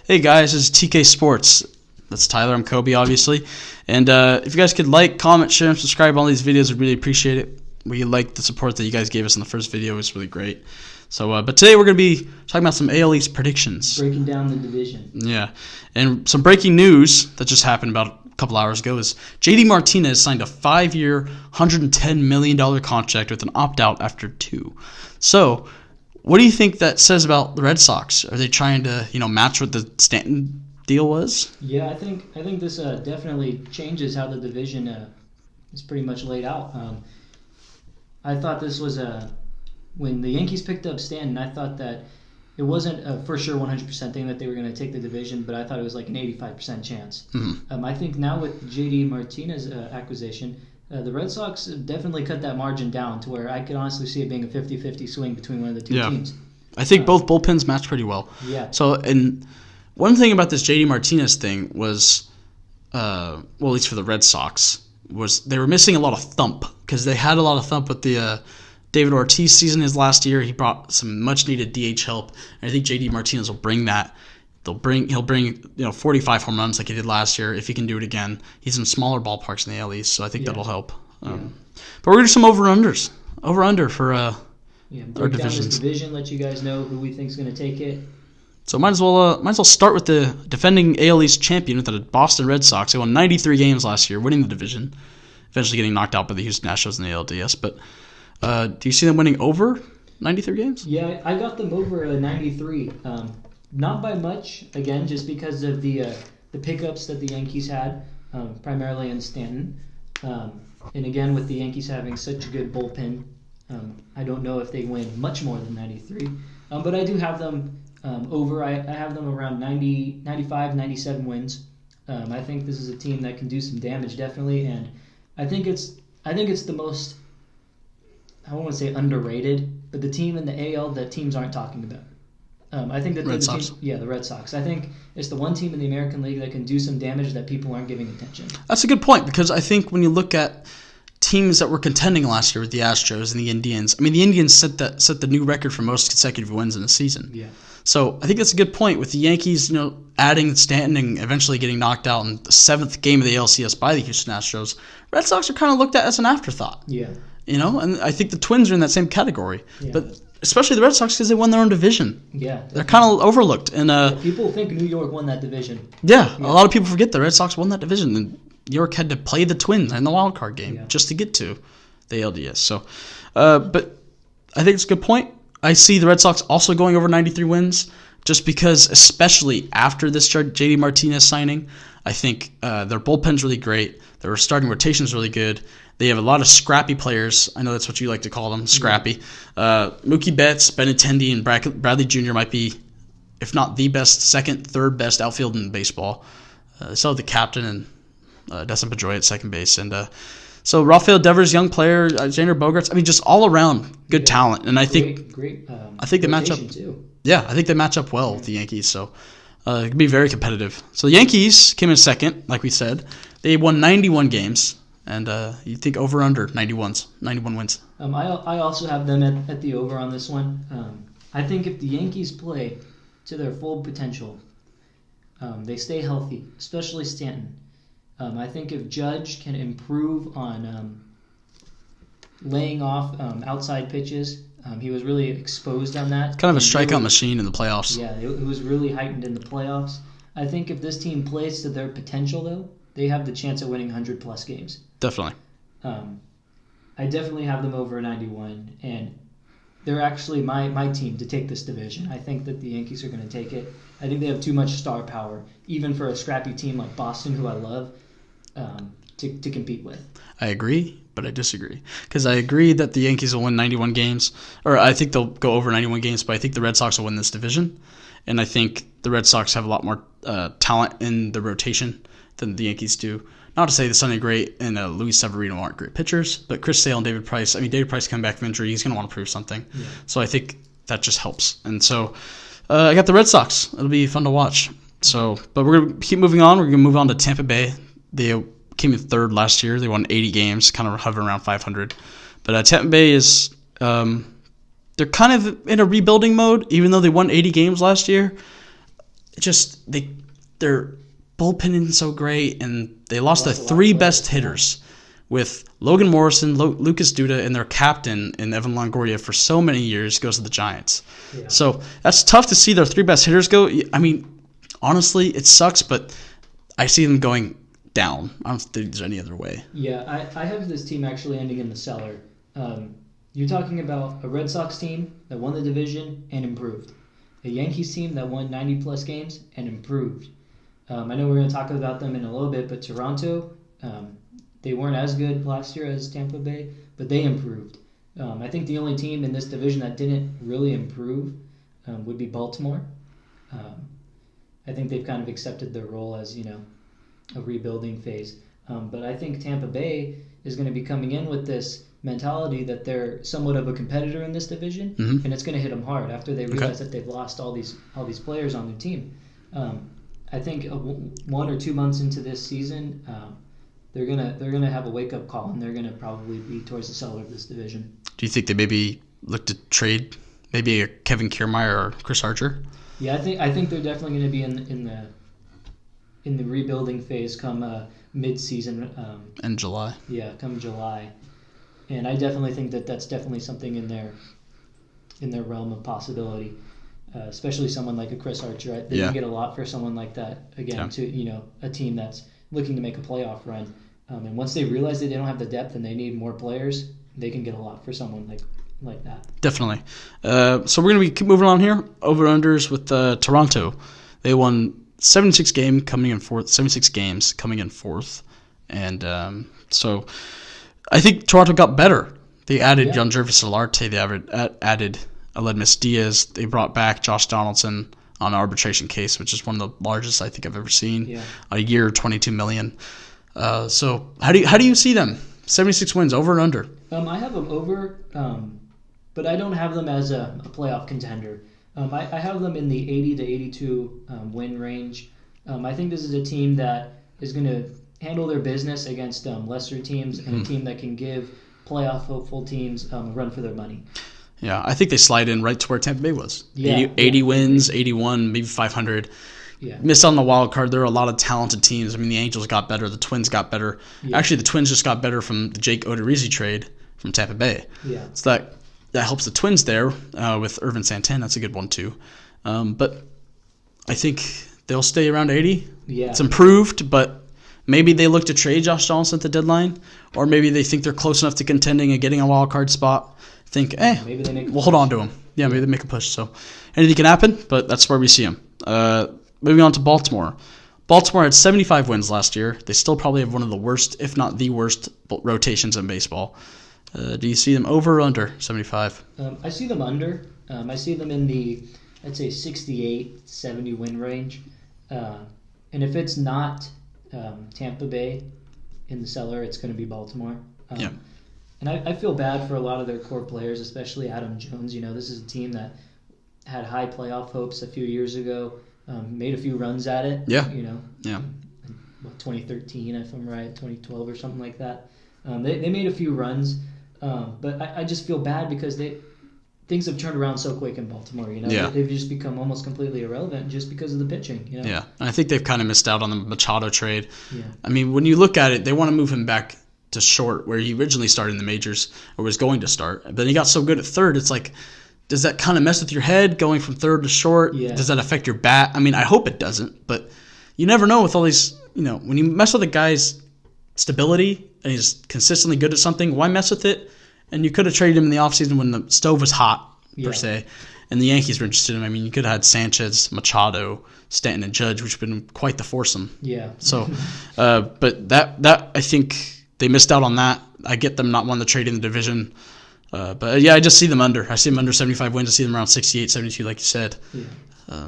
Hey guys, this is TK Sports. That's Tyler. I'm Kobe, obviously. And if you guys could like, comment, share, and subscribe on these videos, I'd really appreciate it. We like the support that you guys gave us in the first video. It was really great. So, but today we're going to be talking about some AL East predictions. Breaking down the division. Yeah. And some breaking news that just happened about a couple hours ago is JD Martinez signed a 5-year, $110 million contract with an opt-out after 2. So, what do you think that says about the Red Sox? Are they trying to, match what the Stanton deal was? Yeah, I think this definitely changes how the division is pretty much laid out. I thought this was when the Yankees picked up Stanton, I thought that it wasn't a for sure 100% thing that they were going to take the division, but I thought it was like an 85% chance. Mm-hmm. I think now with JD Martinez acquisition, the Red Sox definitely cut that margin down to where I could honestly see it being a 50-50 swing between one of the two teams. I think both bullpens match pretty well. Yeah. So, and one thing about this JD Martinez thing was, well, at least for the Red Sox, was they were missing a lot of thump because they had a lot of thump with the David Ortiz season his last year. He brought some much-needed DH help, and I think JD Martinez will bring that. He'll bring 45 home runs like he did last year if he can do it again. He's in smaller ballparks in the AL East, so I think that'll help. But we're gonna do some over-unders. Over-under for our break down divisions. this division, let you guys know who we think is going to take it. So might as well start with the defending AL East champion with the Boston Red Sox. They won 93 games last year, winning the division, eventually getting knocked out by the Houston Astros in the ALDS. But do you see them winning over 93 games? Yeah, I got them over 93. Not by much, again, just because of the pickups that the Yankees had, primarily in Stanton. And again, with the Yankees having such a good bullpen, I don't know if they win much more than 93. But I do have them over. I have them around 90, 95, 97 wins. I think this is a team that can do some damage, definitely. And I think it's the most, I won't want to say underrated, but the team in the AL that teams aren't talking about. I think that Red Sox. the Red Sox. I think it's the one team in the American League that can do some damage that people aren't giving attention. That's a good point because I think when you look at teams that were contending last year with the Astros and the Indians, I mean the Indians set the new record for most consecutive wins in a season. Yeah. So I think that's a good point with the Yankees, adding Stanton and eventually getting knocked out in the 7th game of the LCS by the Houston Astros. Red Sox are kind of looked at as an afterthought. Yeah. And I think the Twins are in that same category. Yeah. But especially the Red Sox because they won their own division. Yeah. They're kind of overlooked. And people think New York won that division. Yeah, a lot of people forget the Red Sox won that division. And New York had to play the Twins in the wild card game just to get to the ALDS. So, but I think it's a good point. I see the Red Sox also going over 93 wins just because, especially after this JD Martinez signing, I think their bullpen's really great. Their starting rotation's really good. They have a lot of scrappy players. I know that's what you like to call them, scrappy. Mookie Betts, Benintendi, and Bradley Jr. might be, if not the best, second, third best outfield in baseball. They still have the captain and Dustin Pedroia at second base. And so Rafael Devers, young player, Xander Bogaerts. I mean, just all around good talent. And I think I think they match up. Too. Yeah, I think they match up well with the Yankees. So it could be very competitive. So the Yankees came in second, like we said. They won 91 games. And you think over under 91 wins. I also have them at the over on this one. I think if the Yankees play to their full potential, they stay healthy, especially Stanton. I think if Judge can improve on laying off outside pitches, he was really exposed on that. Kind of a strikeout machine in the playoffs. Yeah, it was really heightened in the playoffs. I think if this team plays to their potential, though, they have the chance of winning 100-plus games. Definitely. I definitely have them over 91, and they're actually my team to take this division. I think that the Yankees are going to take it. I think they have too much star power, even for a scrappy team like Boston, who I love, to compete with. I agree, but I disagree. Because I agree that the Yankees will win 91 games, or I think they'll go over 91 games, but I think the Red Sox will win this division. And I think the Red Sox have a lot more talent in the rotation than the Yankees do. Not to say that Sonny Gray and Luis Severino aren't great pitchers, but Chris Sale and David Price, David Price coming back from injury, he's going to want to prove something. Yeah. So I think that just helps. And so I got the Red Sox. It'll be fun to watch. So, but we're going to keep moving on. We're going to move on to Tampa Bay. They came in third last year. They won 80 games, kind of hovering around 500. But Tampa Bay is they're kind of in a rebuilding mode, even though they won 80 games last year. their bullpen isn't so great, and they lost their Lost a lot three of best players, hitters with Logan Morrison, Lucas Duda, and their captain in Evan Longoria for so many years goes to the Giants. Yeah. So that's tough to see their three best hitters go. I mean, honestly, it sucks, but I see them going down. I don't think there's any other way. Yeah, I have this team actually ending in the cellar. You're talking about a Red Sox team that won the division and improved. A Yankees team that won 90-plus games and improved. I know we're going to talk about them in a little bit, but Toronto, they weren't as good last year as Tampa Bay, but they improved. I think the only team in this division that didn't really improve would be Baltimore. I think they've kind of accepted their role as, a rebuilding phase. But I think Tampa Bay is going to be coming in with this mentality that they're somewhat of a competitor in this division, and it's going to hit them hard after they realize that they've lost all these players on their team. I think 1 or 2 months into this season, they're gonna have a wake up call, and they're gonna probably be towards the cellar of this division. Do you think they maybe look to trade maybe a Kevin Kiermaier or Chris Archer? Yeah, I think they're definitely going to be in the rebuilding phase come mid-season. In July. Yeah, come July, and I definitely think that's definitely something in their realm of possibility. Especially someone like a Chris Archer, they can get a lot for someone like that. Again, to a team that's looking to make a playoff run, and once they realize that they don't have the depth and they need more players, they can get a lot for someone like that. Definitely. So we're gonna keep moving on here. Over-unders with Toronto. They won 76 games coming in fourth, and so I think Toronto got better. They added Yangervis Solarte. They added Aledmus Diaz. They brought back Josh Donaldson on an arbitration case, which is one of the largest I think I've ever seen. Yeah. A year, $22 million. So how do you see them? 76 wins, over and under? I have them over, but I don't have them as a playoff contender. I have them in the 80 to 82 win range. I think this is a team that is going to handle their business against lesser teams and a team that can give playoff hopeful teams a run for their money. Yeah, I think they slide in right to where Tampa Bay was. 80 wins, 81, maybe 500. Yeah. Missed on the wild card. There are a lot of talented teams. I mean, the Angels got better. The Twins got better. Yeah. Actually, the Twins just got better from the Jake Odorizzi trade from Tampa Bay. Yeah. So that helps the Twins there with Irvin Santana. That's a good one, too. But I think they'll stay around 80. Yeah. It's improved, but maybe they look to trade Josh Donaldson at the deadline, or maybe they think they're close enough to contending and getting a wild card spot. Think, we'll hold on to him. Yeah, maybe they make a push. So anything can happen, but that's where we see him. Moving on to Baltimore. Baltimore had 75 wins last year. They still probably have one of the worst, if not the worst, rotations in baseball. Do you see them over or under 75? I see them under. I see them in the, I'd say, 68, 70 win range. And if it's not Tampa Bay in the cellar, it's going to be Baltimore. Yeah. And I feel bad for a lot of their core players, especially Adam Jones. This is a team that had high playoff hopes a few years ago, made a few runs at it. Yeah. Yeah. 2013, if I'm right, 2012 or something like that. They made a few runs, but I just feel bad because things have turned around so quick in Baltimore. Yeah. They've just become almost completely irrelevant just because of the pitching. Yeah, and I think they've kind of missed out on the Machado trade. Yeah. I mean, when you look at it, they want to move him back to short, where he originally started in the majors or was going to start. But then he got so good at third. It's like, does that kind of mess with your head going from third to short? Yeah. Does that affect your bat? I mean, I hope it doesn't, but you never know with all these. When you mess with a guy's stability and he's consistently good at something, why mess with it? And you could have traded him in the offseason when the stove was hot, per se, and the Yankees were interested in him. I mean, you could have had Sanchez, Machado, Stanton, and Judge, which would have been quite the foursome. Yeah. So, but that I think they missed out on that. I get them not wanting to trade in the division. But yeah, I just see them under. I see them under 75 wins. I see them around 68, 72, like you said. Yeah.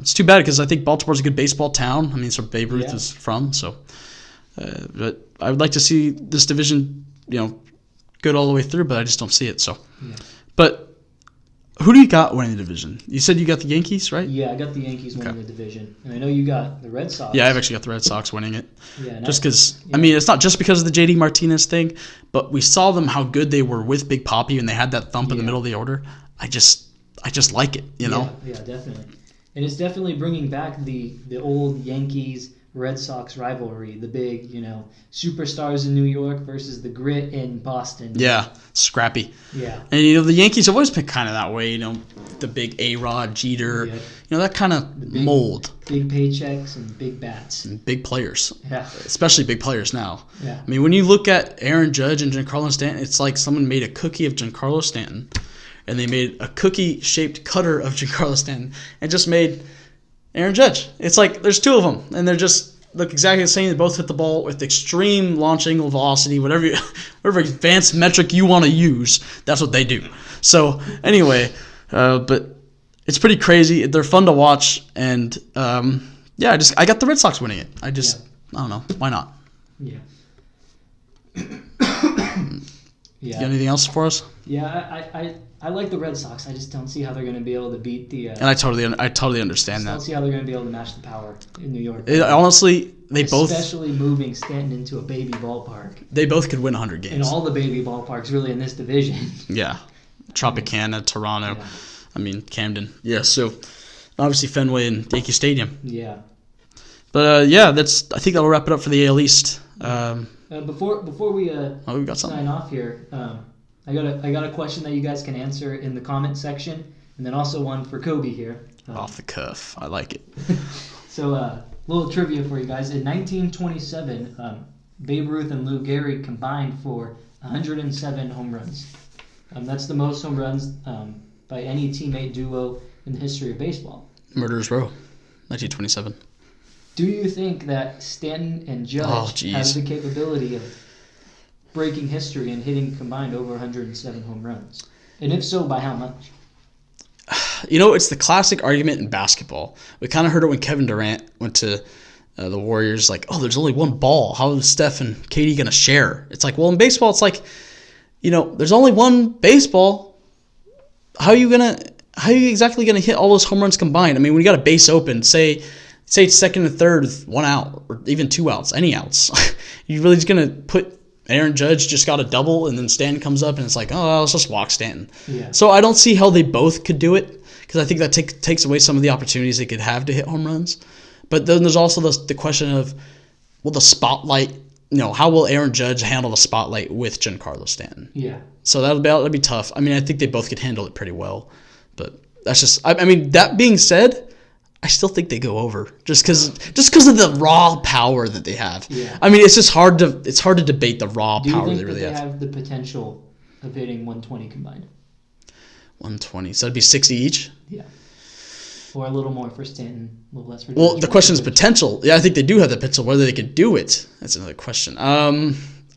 It's too bad because I think Baltimore's a good baseball town. I mean, it's where Babe Ruth is from. So, but I would like to see this division, good all the way through, but I just don't see it. So, But who do you got winning the division? You said you got the Yankees, right? Yeah, I got the Yankees winning the division. And I know you got the Red Sox. Yeah, I've actually got the Red Sox winning it. Yeah, just because, I mean, it's not just because of the JD Martinez thing, but we saw them how good they were with Big Papi, and they had that thump in the middle of the order. I just like it, Yeah, definitely. And it's definitely bringing back the old Yankees Red Sox rivalry, the big, superstars in New York versus the grit in Boston. Yeah, scrappy. Yeah. And, the Yankees have always been kind of that way, the big A-Rod, Jeter, Yep. That kind of mold. Big paychecks and big bats. And big players. Yeah. Especially big players now. Yeah. I mean, when you look at Aaron Judge and Giancarlo Stanton, it's like someone made a cookie of Giancarlo Stanton, and they made a cookie-shaped cutter of Giancarlo Stanton, and just made Aaron Judge. It's like there's two of them, and they're just look exactly the same. They both hit the ball with extreme launch angle velocity, whatever advanced metric you want to use. That's what they do. So anyway, but it's pretty crazy. They're fun to watch, and I got the Red Sox winning it. I don't know, why not? Yeah. You got anything else for us? Yeah, I like the Red Sox. I just don't see how they're going to be able to beat the. And I totally understand that. I don't see how they're going to be able to match the power in New York. Honestly, especially moving Stanton into a baby ballpark. They both could win 100 games. And all the baby ballparks really in this division. Yeah, Tropicana, Toronto. Yeah. I mean Camden. Yeah, so obviously Fenway and Yankee Stadium. Yeah. But I think that'll wrap it up for the AL East. Before we we got something. sign off here, I got a question that you guys can answer in the comment section, and then also one for Kobe here. Off the cuff, I like it. So, little trivia for you guys. In 1927, Babe Ruth and Lou Gehrig combined for 107 home runs. That's the most home runs by any teammate duo in the history of baseball. Murderers Row, 1927. Do you think that Stanton and Judge have the capability of breaking history and hitting combined over 107 home runs? And if so, by how much? It's the classic argument in basketball. We kind of heard it when Kevin Durant went to the Warriors. Like, there's only one ball. How is Steph and KD going to share? It's like, well, in baseball, it's like, there's only one baseball. How are you exactly going to hit all those home runs combined? I mean, when you got a base open, say it's second and third with 1 out or even 2 outs, any outs. You really just going to put Aaron Judge just got a double and then Stanton comes up and it's like, let's just walk Stanton. Yeah. So I don't see how they both could do it because I think that takes away some of the opportunities they could have to hit home runs. But then there's also the question of, will the spotlight, how will Aaron Judge handle the spotlight with Giancarlo Stanton? Yeah. So that'll be tough. I mean, I think they both could handle it pretty well. But that's just, I mean, that being said, I still think they go over just because of the raw power that they have. Yeah. I mean, it's hard to debate the raw power they really have. Do you think they have the potential of hitting 120 combined? 120. So that'd be 60 each? Yeah. Or a little more for Stanton, a little less for Well, the question is potential. Yeah, I think they do have the potential. Whether they could do it, that's another question.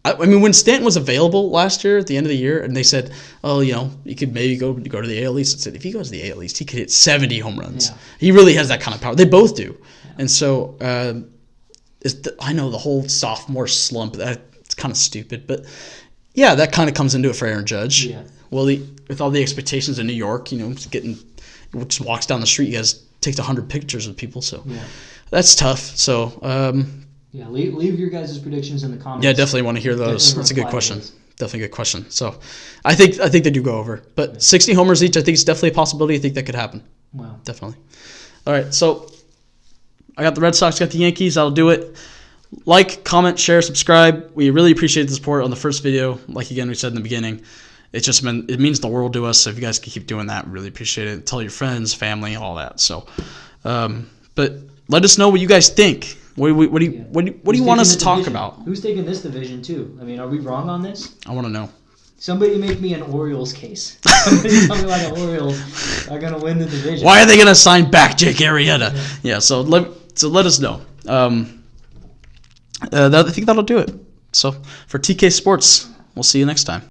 I mean, when Stanton was available last year at the end of the year, and they said, you could maybe go to the AL East. I said, if he goes to the AL East, he could hit 70 home runs. Yeah. He really has that kind of power. They both do. Yeah. And so I know the whole sophomore slump, that's kind of stupid. But, yeah, that kind of comes into it for Aaron Judge. Yeah. Well, with all the expectations in New York, just walks down the street, he takes 100 pictures of people. So that's tough. So yeah, leave your guys' predictions in the comments. Yeah, definitely want to hear those. That's a good question. Definitely a good question. So I think they do go over. But 60 homers each, I think it's definitely a possibility. I think that could happen. Wow. Definitely. All right, so I got the Red Sox, got the Yankees. That'll do it. Like, comment, share, subscribe. We really appreciate the support on the first video. Like, again, we said in the beginning, it means the world to us. So if you guys can keep doing that, really appreciate it. Tell your friends, family, all that. So, but let us know what you guys think. What do you want us to talk about? Who's taking this division too? I mean, are we wrong on this? I want to know. Somebody make me an Orioles case. Somebody tell me why the Orioles are going to win the division. Why are they going to sign back Jake Arrieta? Yeah, so let us know. I think that'll do it. So for TK Sports, we'll see you next time.